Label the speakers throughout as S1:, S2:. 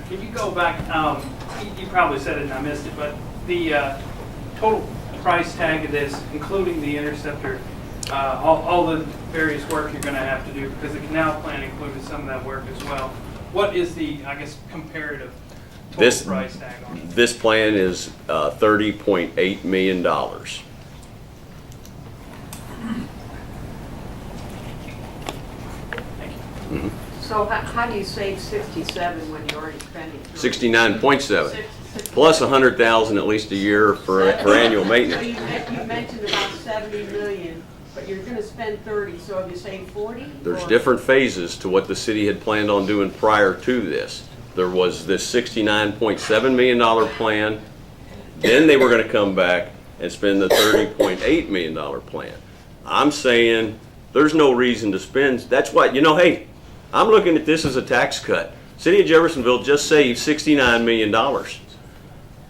S1: Can you go back, you probably said it and I missed it, but the total price tag of this, including the interceptor, all the various work you're going to have to do, because the canal plan included some of that work as well. What is the, I guess, comparative total price tag on it?
S2: This plan is $30.8 million.
S3: So how do you save 67 when you're already spending?
S2: 69.7 plus 100,000 at least a year for annual
S3: So
S2: maintenance.
S3: you mentioned about 70 million, but you're going to spend 30, so have you saved 40?
S2: There's
S3: or-
S2: different phases to what the city had planned on doing prior to this. There was this $69.7 million plan. Then they were going to come back and spend the $30.8 million plan. I'm saying there's no reason to spend. That's why, hey, I'm looking at this as a tax cut. City of Jeffersonville just saved $69 million.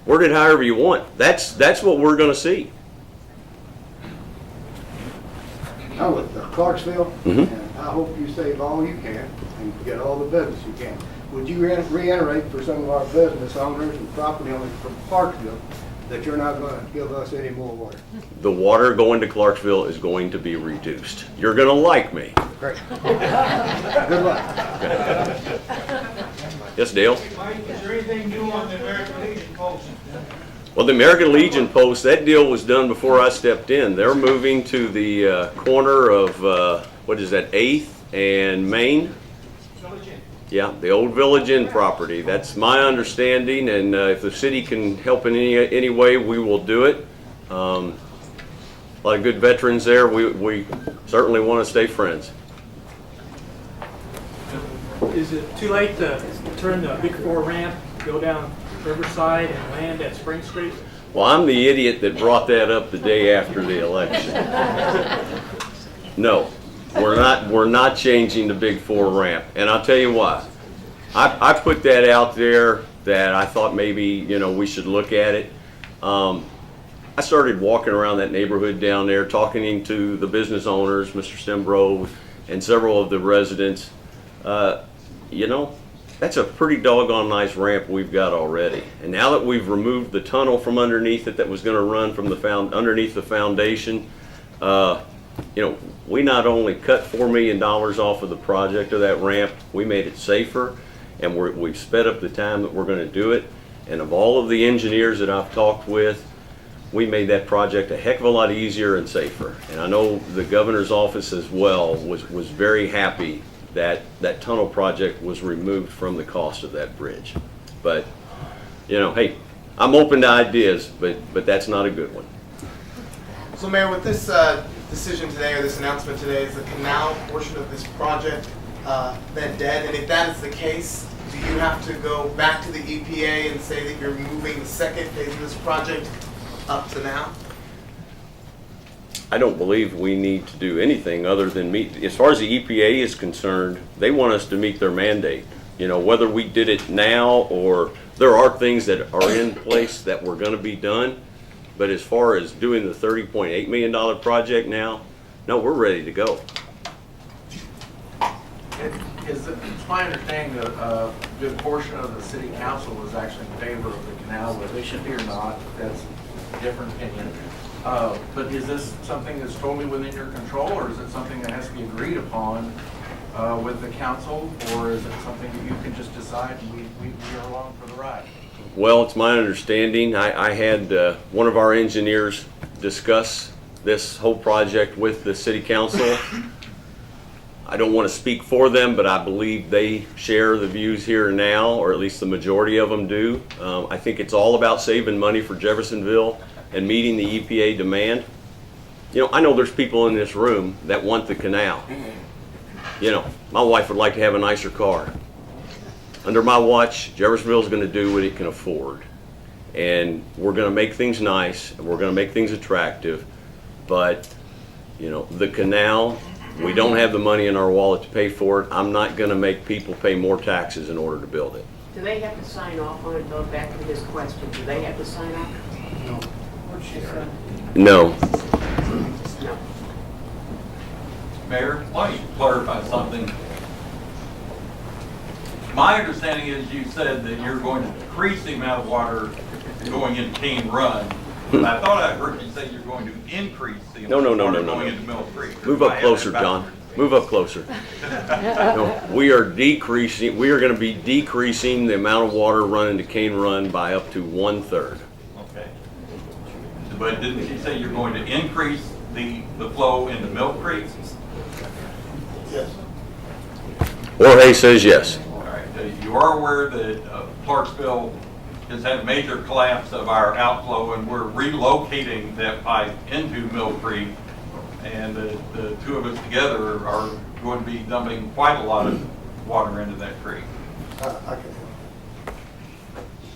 S2: Word it however you want. That's what we're going to see.
S4: I'm with Clarksville,
S2: Mhm.
S4: and I hope you save all you can and get all the business you can. Would you reiterate for some of our business owners and property owners from Clarksville that you're not going to give us any more water?
S2: The water going to Clarksville is going to be reduced. You're going to like me.
S4: Great. Good luck.
S2: Yes, Dale?
S5: Mike, is there anything new on the American Legion post?
S2: Well, the American Legion post, that deal was done before I stepped in. They're moving to the corner of, what is that, 8th and Main? Yeah, the old Village Inn property. That's my understanding, and if the city can help in any way, we will do it. A lot of good veterans there. We certainly want to stay friends.
S1: Is it too late to turn the Big 4 ramp, go down Riverside and land at Spring Street?
S2: Well, I'm the idiot that brought that up the day after the election. No, we're not changing the Big 4 ramp, and I'll tell you why. I put that out there that I thought maybe, we should look at it. I started walking around that neighborhood down there, talking to the business owners, Mr. Stembro, and several of the residents. That's a pretty doggone nice ramp we've got already. And now that we've removed the tunnel from underneath it that was going to run from underneath the foundation, we not only cut $4 million off of the project of that ramp, we made it safer, and we've sped up the time that we're going to do it. And of all of the engineers that I've talked with, we made that project a heck of a lot easier and safer. And I know the governor's office as well was very happy that that tunnel project was removed from the cost of that bridge. But, hey, I'm open to ideas, but that's not a good one.
S6: So, Mayor, with this decision today, or this announcement today, is the canal portion of this project then dead? And if that is the case, do you have to go back to the EPA and say that you're moving the second phase of this project up to now?
S2: I don't believe we need to do anything other than meet, as far as the EPA is concerned, they want us to meet their mandate. Whether we did it now or there are things that are in place that were going to be done, but as far as doing the $30.8 million project now, no, we're ready to go.
S7: It's my understanding that a good portion of the city council was actually in favor of the canal, whether they should be or not, that's a different opinion. But is this something that's totally within your control, or is it something that has to be agreed upon with the council, or is it something that you can just decide and we are along for the ride?
S2: Well, it's my understanding, I had one of our engineers discuss this whole project with the city council. I don't want to speak for them, but I believe they share the views here and now, or at least the majority of them do. I think it's all about saving money for Jeffersonville and meeting the EPA demand. I know there's people in this room that want the canal. My wife would like to have a nicer car. Under my watch, Jeffersonville is going to do what it can afford. And we're going to make things nice, and we're going to make things attractive. But, the canal, we don't have the money in our wallet to pay for it. I'm not going to make people pay more taxes in order to build it.
S3: Do they have to sign off on it, though, back to his question? Do they have to sign off?
S4: No.
S2: No.
S3: No.
S8: Mayor, why don't you clarify something? My understanding is you said that you're going to decrease the amount of water going into Cane Run. But I thought I heard you say you're going to increase the
S2: No,
S8: amount
S2: no,
S8: of
S2: no,
S8: water
S2: no, no,
S8: going
S2: no.
S8: into Mill Creek.
S2: Move
S8: Or
S2: up
S8: do I have
S2: closer,
S8: that
S2: John.
S8: backwards?
S2: Move up closer. No, we are decreasing, we are gonna be decreasing the amount of water running to Cane Run by up to 1/3.
S8: Okay. But didn't you say you're going to increase the flow into Mill Creek?
S4: Yes.
S2: Jorge says yes.
S8: All right. You are aware that Clarksville has had a major collapse of our outflow, and we're relocating that pipe into Mill Creek. And the two of us together are going to be dumping quite a lot of water into that creek.
S4: I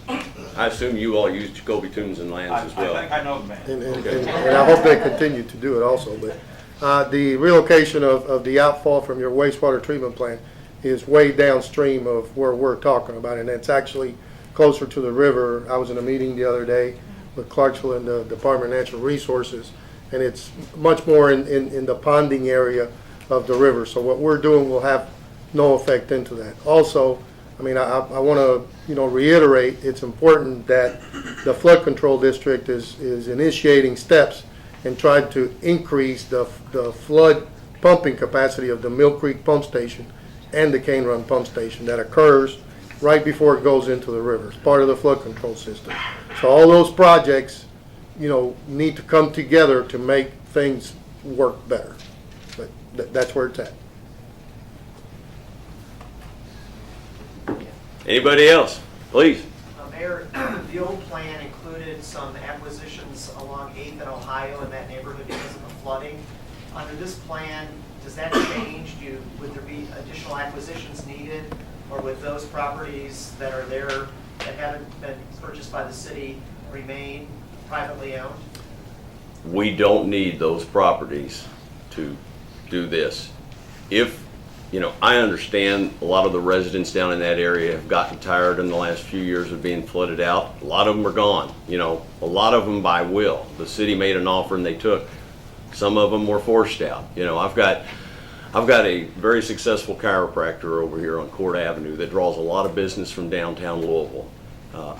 S4: can
S2: I assume you all use Jacoby Tunes and Lands
S8: I
S2: as well.
S8: think I know the man.
S9: And I hope they continue to do it also, but the relocation of the outfall from your wastewater treatment plant is way downstream of where we're talking about, and it's actually closer to the river. I was in a meeting the other day with Clarksville and the Department of Natural Resources, and it's much more in the ponding area of the river. So what we're doing will have no effect into that. Also, I mean, I want to, reiterate, it's important that the flood control district is initiating steps and trying to increase the flood pumping capacity of the Mill Creek pump station and the Cane Run pump station that occurs right before it goes into the river. It's part of the flood control system. So all those projects, need to come together to make things work better. But that's where it's at.
S2: Anybody else? Please.
S10: Mayor, the old plan included some acquisitions along 8th and Ohio in that neighborhood because of the flooding. Under this plan, does that change? Would there be additional acquisitions needed? Or would those properties that are there that haven't been purchased by the city remain privately owned?
S2: We don't need those properties to do this. If, I understand a lot of the residents down in that area have gotten tired in the last few years of being flooded out. A lot of them are gone, a lot of them by will. The city made an offer and they took. Some of them were forced out. I've got a very successful chiropractor over here on Court Avenue that draws a lot of business from downtown Louisville.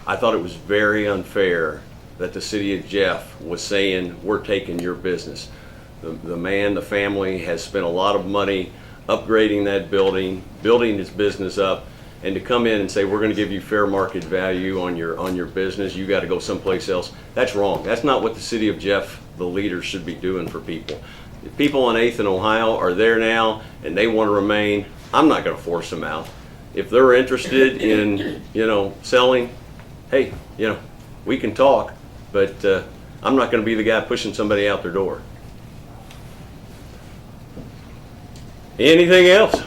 S2: I thought it was very unfair that the city of Jeff was saying, we're taking your business. The family has spent a lot of money upgrading that building his business up, and to come in and say, we're gonna give you fair market value on your business, you gotta go someplace else, that's wrong. That's not what the city of Jeff, the leaders, should be doing for people. If people on 8th and Ohio are there now and they want to remain, I'm not going to force them out. If they're interested in, selling, hey, we can talk, but I'm not going to be the guy pushing somebody out their door. Anything else?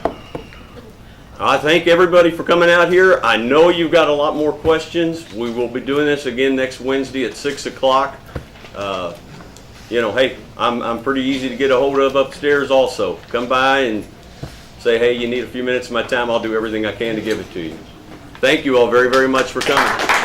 S2: I thank everybody for coming out here. I know you've got a lot more questions. We will be doing this again next Wednesday at 6 o'clock. Hey, I'm pretty easy to get a hold of upstairs also. Come by and say, hey, you need a few minutes of my time. I'll do everything I can to give it to you. Thank you all very, very much for coming.